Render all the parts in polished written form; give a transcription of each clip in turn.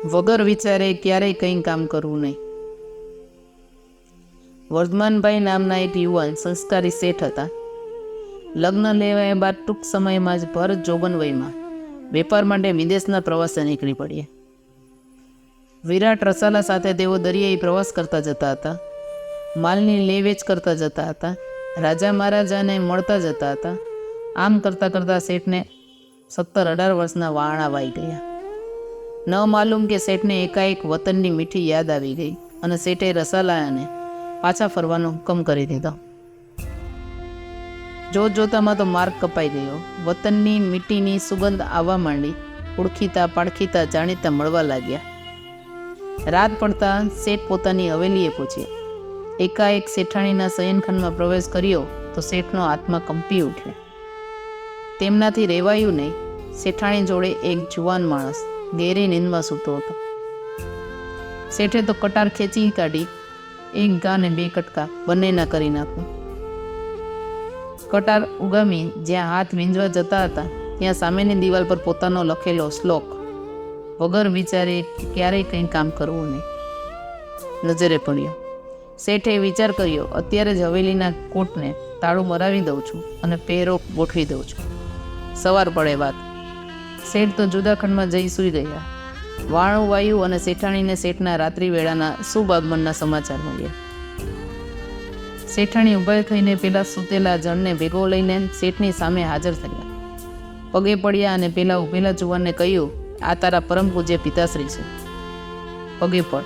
વગર વિચારે ક્યારેય કંઈ કામ કરવું નહીં. વર્ધમાનભાઈ નામના એક યુવાન સંસ્કારી શેઠ હતા. લગ્ન લેવાયા બાદ ટૂંક સમયમાં જ ભર જોબન વયમાં વેપાર માટે વિદેશના પ્રવાસે નીકળી પડ્યા. વિરાટ રસાલા સાથે તેઓ દરિયાઈ પ્રવાસ કરતા જતા હતા. માલની લે વેચ કરતા જતા હતા. રાજા મહારાજાને મળતા જતા હતા. આમ કરતાં કરતાં શેઠને 17-18 વર્ષના વાણા વાઈ ગયા. ન માલુમ કે શેઠને એકાએક વતનની મીઠી યાદ આવી ગઈ અને શેઠે રસાલાને પાછા ફરવાનો હુકમ કરી દીધો. જોતામાં તો માર્ગ કપાઈ ગયો. વતનની મીઠીની સુગંધ આવવા માંડી. ઓળખીતા પાળખીતા જાણીતા મળવા લાગ્યા. રાત પડતા શેઠ પોતાની હવેલીએ પહોંચ્યા. એકાએક શેઠાણીના શયનખંડમાં પ્રવેશ કર્યો તો શેઠનો આત્મા કંપી ઉઠ્યો. તેમનાથી રહેવાયું નહીં. શેઠાણી જોડે એક જુવાન માણસ ગેરી નીંદમાં સૂતો હતો. શેઠે તો કટાર ખેંચી કાઢી. એક ઘા ને 2 કટકા બંનેના કરી નાખ્યું. કટાર ઉગામી જ્યાં હાથ વીંજવા જતા હતા ત્યાં સામેની દિવાલ પર પોતાનો લખેલો શ્લોક વગર વિચારે ક્યારેય કંઈ કામ કરવું નહીં નજરે પડ્યો. શેઠે વિચાર કર્યો, અત્યારે જ હવેલીના કોટને તાળું મરાવી દઉં છું અને પહેરો ગોઠવી દઉં છું. સવાર પડે વાત. શેઠ તો જુદા ખંડમાં જઈ સૂઈ ગયા. વાણું વાયુ અને શેઠાણીને શેઠના રાત્રિ વેળાના શુભ આગમનના સમાચાર મળ્યા. શેઠાણી ઊભા થઈને પેલા સૂતેલા જણને ભેગો લઈને શેઠની સામે હાજર થયા. પગે પડ્યા અને પેલા ઊભેલા જુવાનને કહ્યું, આ તારા પરમ પૂજ્ય પિતાશ્રી છે, પગે પડ.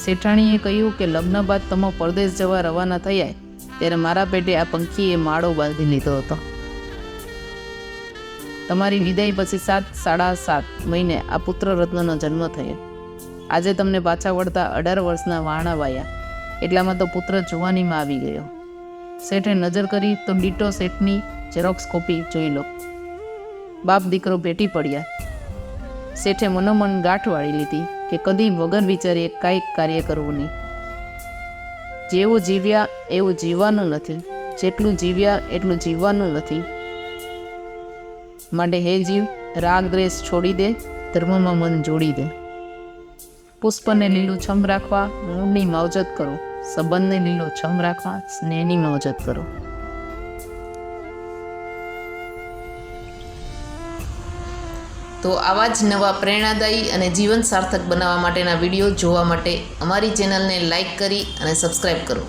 શેઠાણીએ કહ્યું કે લગ્ન બાદ તમે પરદેશ જવા રવાના થયા ત્યારે મારા પેટે આ પંખીએ માળો બાંધી લીધો હતો. તમારી વિદાય પછી 7-7.5 મહિને આ પુત્ર રત્નનો જન્મ થયો. આજે તમને પાછા વળતા 18 વર્ષના વાણા વાયા. એટલામાં તો પુત્ર જુવાનીમાં આવી ગયો. શેઠે નજર કરી તો ડીટો શેઠની ઝેરોક્સ કોપી જોઈ લો. બાપ દીકરો ભેટી પડ્યા. શેઠે મનોમન ગાંઠ વાળી લીધી કે કદી વગર વિચારીએ કાંઈક કાર્ય કરવું નહીં. જેવું જીવ્યા એવું જીવવાનું નથી, જેટલું જીવ્યા એટલું જીવવાનું નથી. માટે હે જીવ, રાગ દ્વેષ છોડી દે, ધર્મમાં મન જોડી દે. પુષ્પને લીલું છમ રાખવા મૂળની માવજત કરો, સંબંધને લીલું છમ રાખવા સ્નેહની માવજત કરો. તો આવા જ નવા પ્રેરણાદાયી અને જીવન સાર્થક બનાવવા માટેના વિડીયો જોવા માટે અમારી ચેનલને લાઈક કરી અને સબસ્ક્રાઈબ કરો.